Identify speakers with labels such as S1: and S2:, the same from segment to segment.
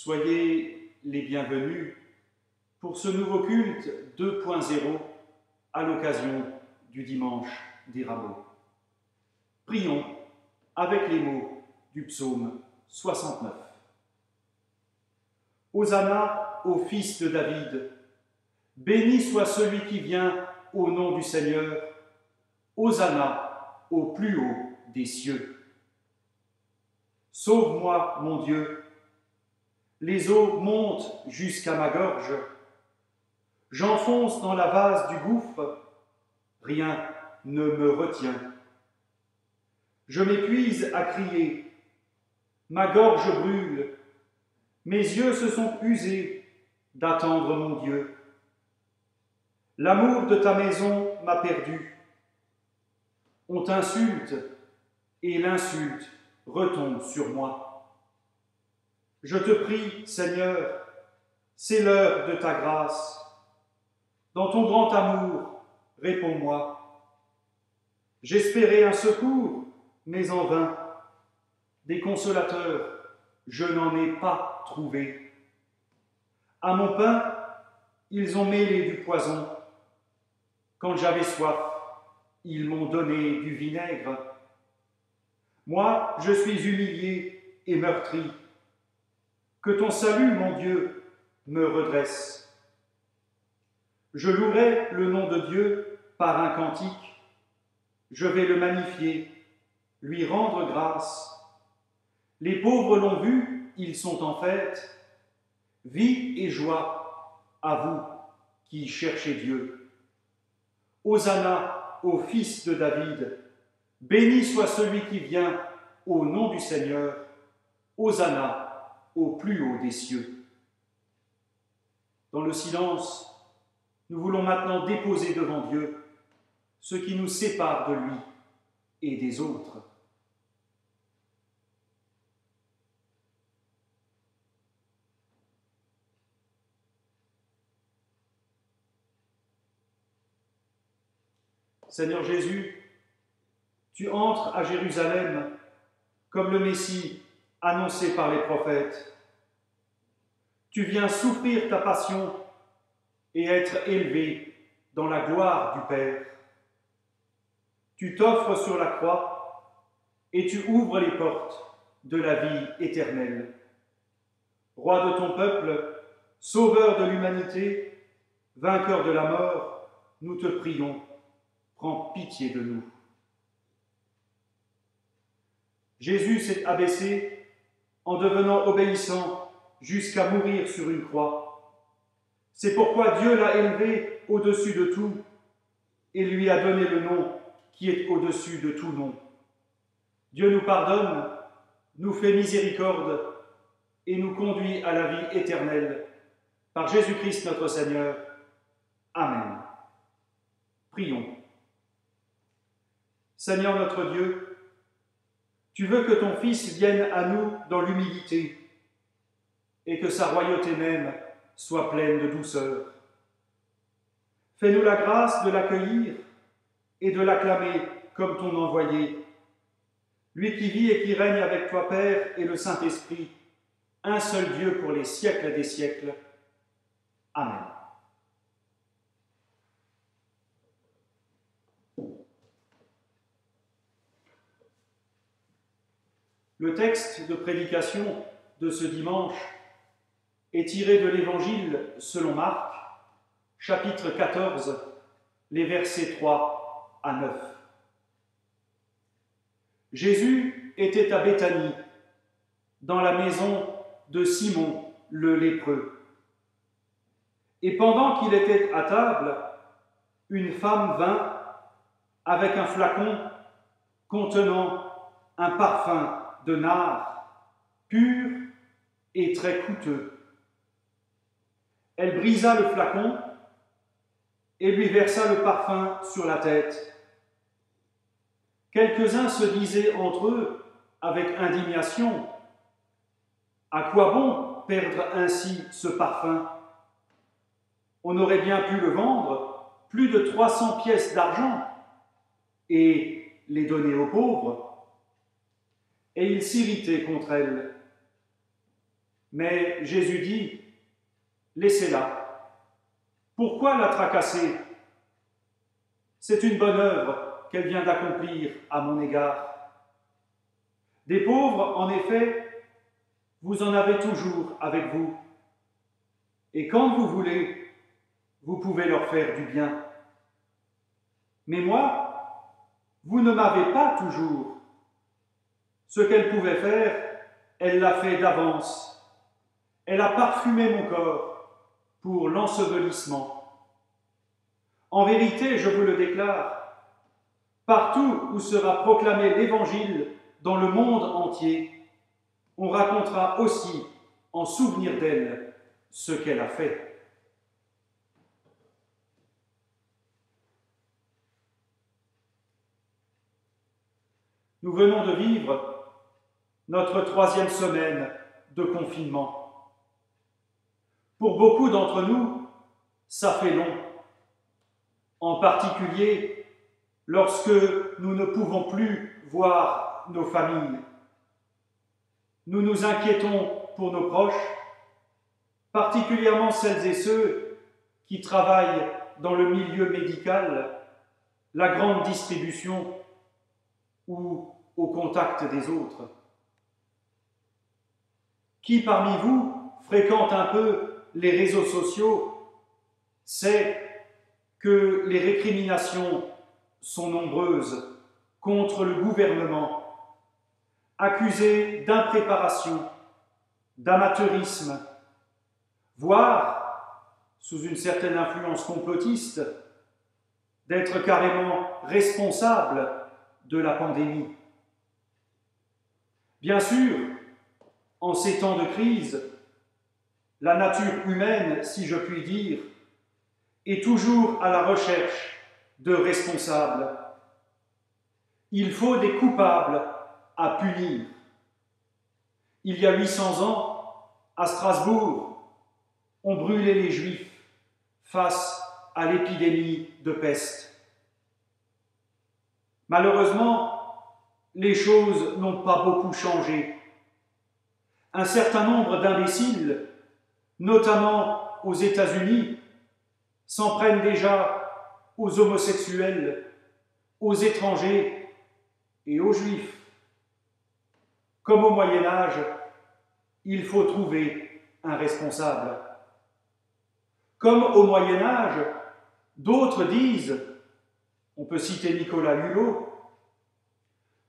S1: Soyez les bienvenus pour ce nouveau culte 2.0 à l'occasion du dimanche des rameaux. Prions avec les mots du psaume 69. Hosanna au fils de David, béni soit celui qui vient au nom du Seigneur, Hosanna au plus haut des cieux. Sauve-moi, mon Dieu, les eaux montent jusqu'à ma gorge, j'enfonce dans la vase du gouffre, rien ne me retient. Je m'épuise à crier, ma gorge brûle, mes yeux se sont usés d'attendre mon Dieu. L'amour de ta maison m'a perdu. On t'insulte et l'insulte retombe sur moi. Je te prie, Seigneur, c'est l'heure de ta grâce. Dans ton grand amour, réponds-moi. J'espérais un secours, mais en vain. Des consolateurs, je n'en ai pas trouvé. À mon pain, ils ont mêlé du poison. Quand j'avais soif, ils m'ont donné du vinaigre. Moi, je suis humilié et meurtri. Que ton salut, mon Dieu, me redresse. Je louerai le nom de Dieu par un cantique. Je vais le magnifier, lui rendre grâce. Les pauvres l'ont vu, ils sont en fête. Vie et joie à vous qui cherchez Dieu. Hosanna au fils de David. Béni soit celui qui vient au nom du Seigneur. Hosanna au plus haut des cieux. Dans le silence, nous voulons maintenant déposer devant Dieu ce qui nous sépare de lui et des autres. Seigneur Jésus, tu entres à Jérusalem comme le Messie annoncé par les prophètes. Tu viens souffrir ta passion et être élevé dans la gloire du Père. Tu t'offres sur la croix et tu ouvres les portes de la vie éternelle. Roi de ton peuple, sauveur de l'humanité, vainqueur de la mort, nous te prions, prends pitié de nous. Jésus s'est abaissé en devenant obéissant jusqu'à mourir sur une croix. C'est pourquoi Dieu l'a élevé au-dessus de tout et lui a donné le nom qui est au-dessus de tout nom. Dieu nous pardonne, nous fait miséricorde et nous conduit à la vie éternelle. Par Jésus-Christ notre Seigneur. Amen. Prions. Seigneur notre Dieu, tu veux que ton Fils vienne à nous dans l'humilité et que sa royauté même soit pleine de douceur. Fais-nous la grâce de l'accueillir et de l'acclamer comme ton envoyé, lui qui vit et qui règne avec toi, Père, et le Saint-Esprit, un seul Dieu pour les siècles des siècles. Amen. Le texte de prédication de ce dimanche est tiré de l'Évangile selon Marc, chapitre 14, les versets 3 à 9. Jésus était à Béthanie, dans la maison de Simon le lépreux. Et pendant qu'il était à table, une femme vint avec un flacon contenant un parfum de nard, pur et très coûteux. Elle brisa le flacon et lui versa le parfum sur la tête. Quelques-uns se disaient entre eux, avec indignation, « À quoi bon perdre ainsi ce parfum? On aurait bien pu le vendre plus de 300 pièces d'argent et les donner aux pauvres. » Et ils s'irritaient contre elle. Mais Jésus dit, laissez-la. Pourquoi la tracasser? C'est une bonne œuvre qu'elle vient d'accomplir à mon égard. Des pauvres, en effet, vous en avez toujours avec vous. Et quand vous voulez, vous pouvez leur faire du bien. Mais moi, vous ne m'avez pas toujours. Ce qu'elle pouvait faire, elle l'a fait d'avance. Elle a parfumé mon corps pour l'ensevelissement. En vérité, je vous le déclare, partout où sera proclamé l'Évangile dans le monde entier, on racontera aussi en souvenir d'elle ce qu'elle a fait. Nous venons de vivre notre 3e semaine de confinement. Pour beaucoup d'entre nous, ça fait long, en particulier lorsque nous ne pouvons plus voir nos familles. Nous nous inquiétons pour nos proches, particulièrement celles et ceux qui travaillent dans le milieu médical, la grande distribution ou au contact des autres. Qui parmi vous fréquente un peu les réseaux sociaux sait que les récriminations sont nombreuses contre le gouvernement, accusé d'impréparation, d'amateurisme, voire, sous une certaine influence complotiste, d'être carrément responsable de la pandémie. Bien sûr, en ces temps de crise, la nature humaine, si je puis dire, est toujours à la recherche de responsables. Il faut des coupables à punir. Il y a 800 ans, à Strasbourg, on brûlait les Juifs face à l'épidémie de peste. Malheureusement, les choses n'ont pas beaucoup changé. Un certain nombre d'imbéciles, notamment aux États-Unis, s'en prennent déjà aux homosexuels, aux étrangers et aux Juifs. Comme au Moyen-Âge, il faut trouver un responsable. Comme au Moyen-Âge, d'autres disent, on peut citer Nicolas Hulot,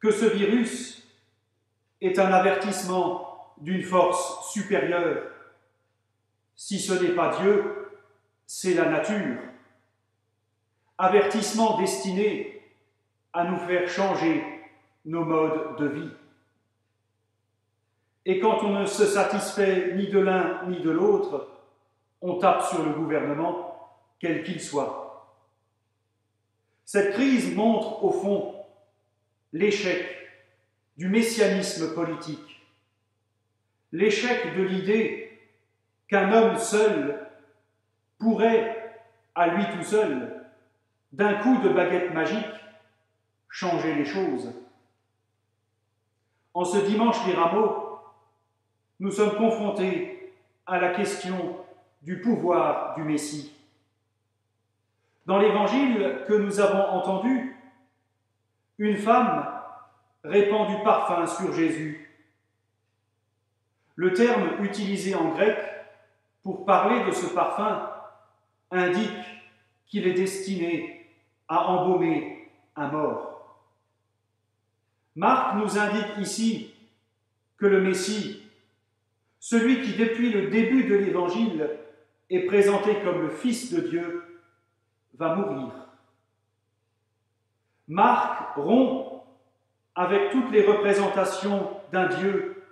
S1: que ce virus est un avertissement d'une force supérieure. Si ce n'est pas Dieu, c'est la nature. Avertissement destiné à nous faire changer nos modes de vie. Et quand on ne se satisfait ni de l'un ni de l'autre, on tape sur le gouvernement, quel qu'il soit. Cette crise montre au fond l'échec du messianisme politique, l'échec de l'idée qu'un homme seul pourrait, à lui tout seul, d'un coup de baguette magique, changer les choses. En ce dimanche des Rameaux, nous sommes confrontés à la question du pouvoir du Messie. Dans l'évangile que nous avons entendu, une femme répand du parfum sur Jésus. Le terme utilisé en grec pour parler de ce parfum indique qu'il est destiné à embaumer un mort. Marc nous indique ici que le Messie, celui qui depuis le début de l'Évangile est présenté comme le Fils de Dieu, va mourir. Marc rompt avec toutes les représentations d'un Dieu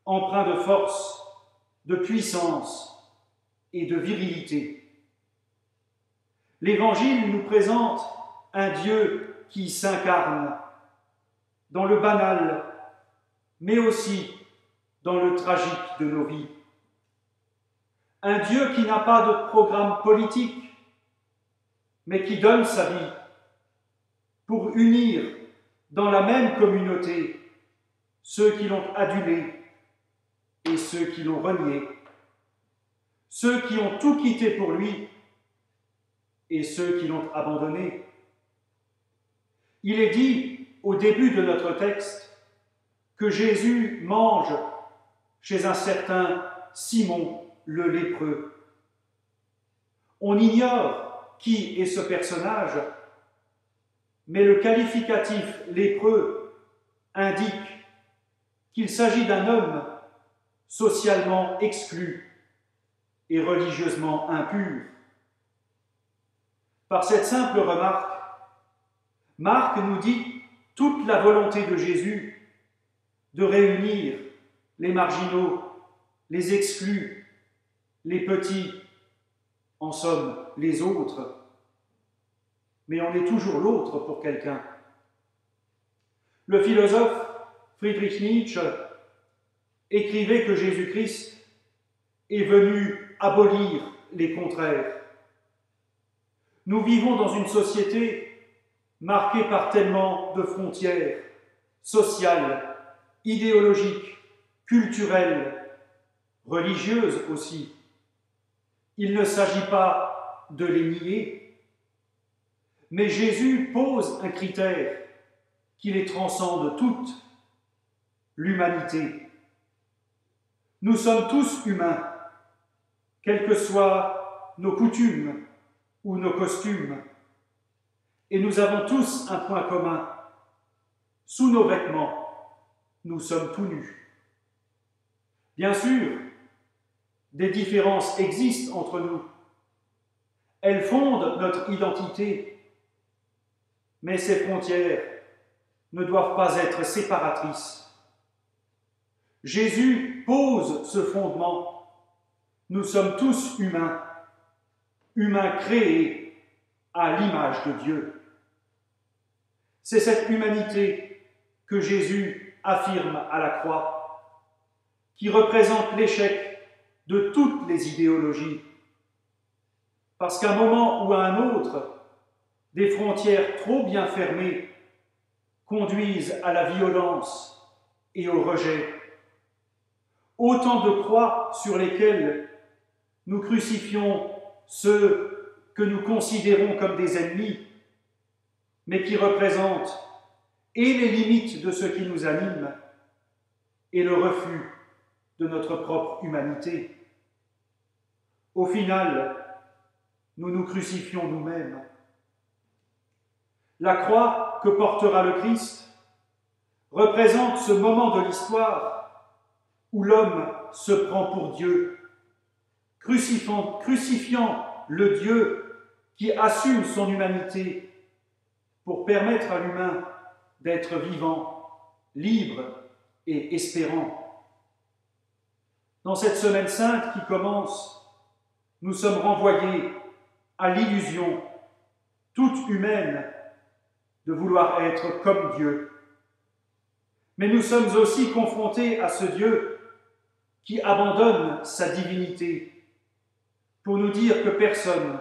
S1: empreint de force, de puissance et de virilité. L'Évangile nous présente un Dieu qui s'incarne dans le banal, mais aussi dans le tragique de nos vies. Un Dieu qui n'a pas de programme politique, mais qui donne sa vie pour unir dans la même communauté ceux qui l'ont adulé et ceux qui l'ont renié, ceux qui ont tout quitté pour lui et ceux qui l'ont abandonné. Il est dit au début de notre texte que Jésus mange chez un certain Simon le lépreux. On ignore qui est ce personnage, mais le qualificatif lépreux indique qu'il s'agit d'un homme socialement exclu et religieusement impur. Par cette simple remarque, Marc nous dit toute la volonté de Jésus de réunir les marginaux, les exclus, les petits, en somme, les autres. Mais on est toujours l'autre pour quelqu'un. Le philosophe Friedrich Nietzsche écrivait que Jésus-Christ est venu abolir les contraires. Nous vivons dans une société marquée par tellement de frontières sociales, idéologiques, culturelles, religieuses aussi. Il ne s'agit pas de les nier, mais Jésus pose un critère qui les transcende toutes, l'humanité. Nous sommes tous humains, quelles que soient nos coutumes ou nos costumes, et nous avons tous un point commun. Sous nos vêtements, nous sommes tout nus. Bien sûr, des différences existent entre nous. Elles fondent notre identité, mais ces frontières ne doivent pas être séparatrices. Jésus pose ce fondement. Nous sommes tous humains, humains créés à l'image de Dieu. C'est cette humanité que Jésus affirme à la croix, qui représente l'échec de toutes les idéologies. Parce qu'à un moment ou à un autre, des frontières trop bien fermées conduisent à la violence et au rejet. Autant de croix sur lesquelles nous crucifions ceux que nous considérons comme des ennemis, mais qui représentent et les limites de ce qui nous anime et le refus de notre propre humanité. Au final, nous nous crucifions nous-mêmes. La croix que portera le Christ représente ce moment de l'histoire où l'homme se prend pour Dieu, crucifiant le Dieu qui assume son humanité pour permettre à l'humain d'être vivant, libre et espérant. Dans cette semaine sainte qui commence, nous sommes renvoyés à l'illusion toute humaine de vouloir être comme Dieu. Mais nous sommes aussi confrontés à ce Dieu qui abandonne sa divinité pour nous dire que personne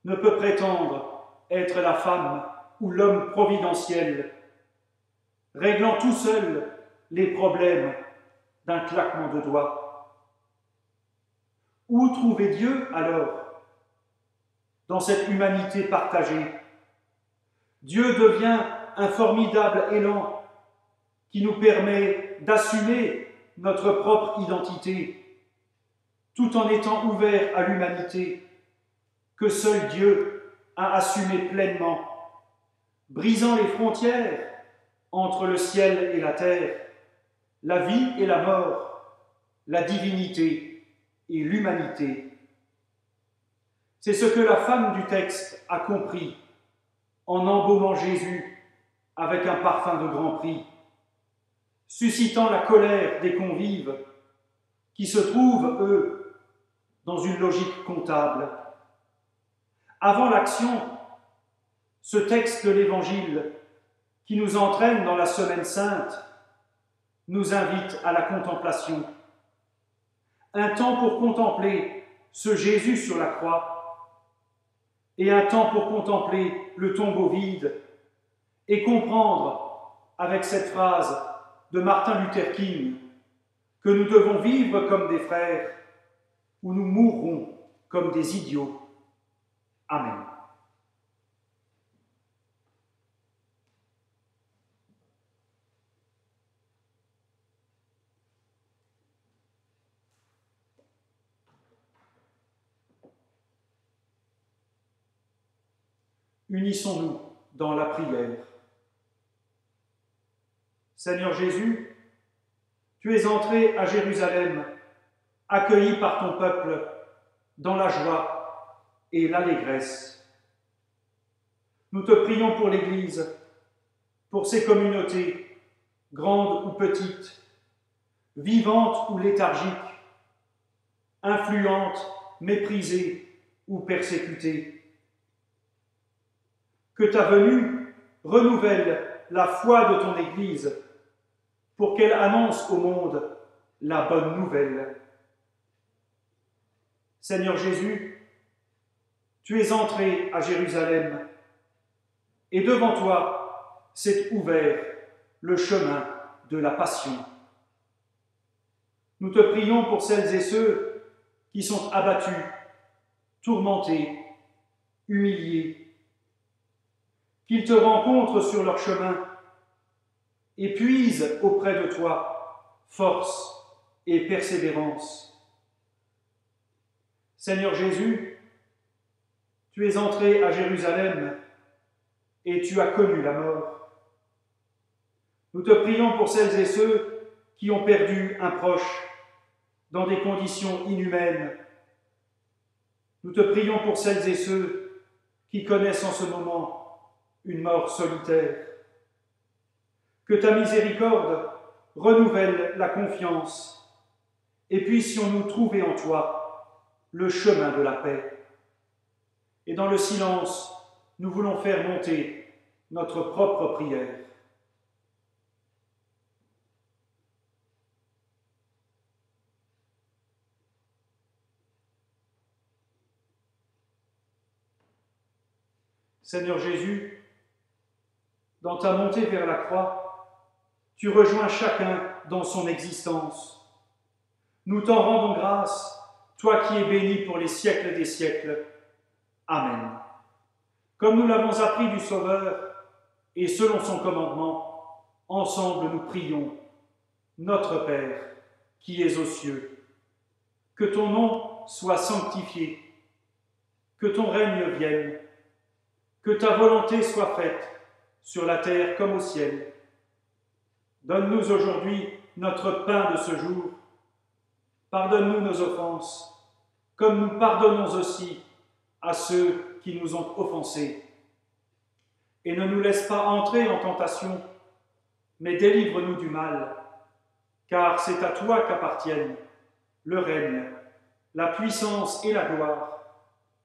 S1: ne peut prétendre être la femme ou l'homme providentiel, réglant tout seul les problèmes d'un claquement de doigts. Où trouver Dieu alors? Dans cette humanité partagée. Dieu devient un formidable élan qui nous permet d'assumer notre propre identité, tout en étant ouvert à l'humanité que seul Dieu a assumé pleinement, brisant les frontières entre le ciel et la terre, la vie et la mort, la divinité et l'humanité. C'est ce que la femme du texte a compris en embaumant Jésus avec un parfum de grand prix, suscitant la colère des convives qui se trouvent, eux, dans une logique comptable. Avant l'action, ce texte de l'Évangile qui nous entraîne dans la Semaine Sainte nous invite à la contemplation. Un temps pour contempler ce Jésus sur la croix et un temps pour contempler le tombeau vide et comprendre, avec cette phrase de Martin Luther King, que nous devons vivre comme des frères, ou nous mourrons comme des idiots. Amen. Unissons-nous dans la prière. Seigneur Jésus, tu es entré à Jérusalem, accueilli par ton peuple dans la joie et l'allégresse. Nous te prions pour l'Église, pour ces communautés, grandes ou petites, vivantes ou léthargiques, influentes, méprisées ou persécutées. Que ta venue renouvelle la foi de ton Église pour qu'elle annonce au monde la bonne nouvelle. Seigneur Jésus, tu es entré à Jérusalem et devant toi s'est ouvert le chemin de la passion. Nous te prions pour celles et ceux qui sont abattus, tourmentés, humiliés, qu'ils te rencontrent sur leur chemin et puisent auprès de toi force et persévérance. Seigneur Jésus, tu es entré à Jérusalem et tu as connu la mort. Nous te prions pour celles et ceux qui ont perdu un proche dans des conditions inhumaines. Nous te prions pour celles et ceux qui connaissent en ce moment une mort solitaire. Que ta miséricorde renouvelle la confiance et puissions-nous trouver en toi le chemin de la paix. Et dans le silence, nous voulons faire monter notre propre prière. Seigneur Jésus, dans ta montée vers la croix, tu rejoins chacun dans son existence. Nous t'en rendons grâce, toi qui es béni pour les siècles des siècles. Amen. Comme nous l'avons appris du Sauveur, et selon son commandement, ensemble nous prions. Notre Père, qui es aux cieux, que ton nom soit sanctifié, que ton règne vienne, que ta volonté soit faite, sur la terre comme au ciel. Donne-nous aujourd'hui notre pain de ce jour. Pardonne-nous nos offenses, comme nous pardonnons aussi à ceux qui nous ont offensés. Et ne nous laisse pas entrer en tentation, mais délivre-nous du mal, car c'est à toi qu'appartiennent le règne, la puissance et la gloire,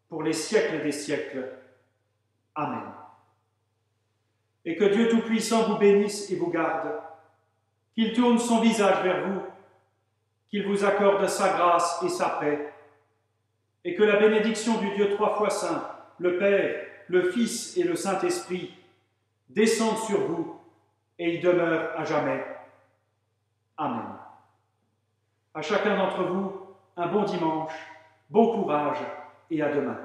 S1: pour les siècles des siècles. Amen. Et que Dieu Tout-Puissant vous bénisse et vous garde, qu'il tourne son visage vers vous, qu'il vous accorde sa grâce et sa paix, et que la bénédiction du Dieu trois fois saint, le Père, le Fils et le Saint-Esprit, descende sur vous et y demeure à jamais. Amen. À chacun d'entre vous, un bon dimanche, bon courage et à demain.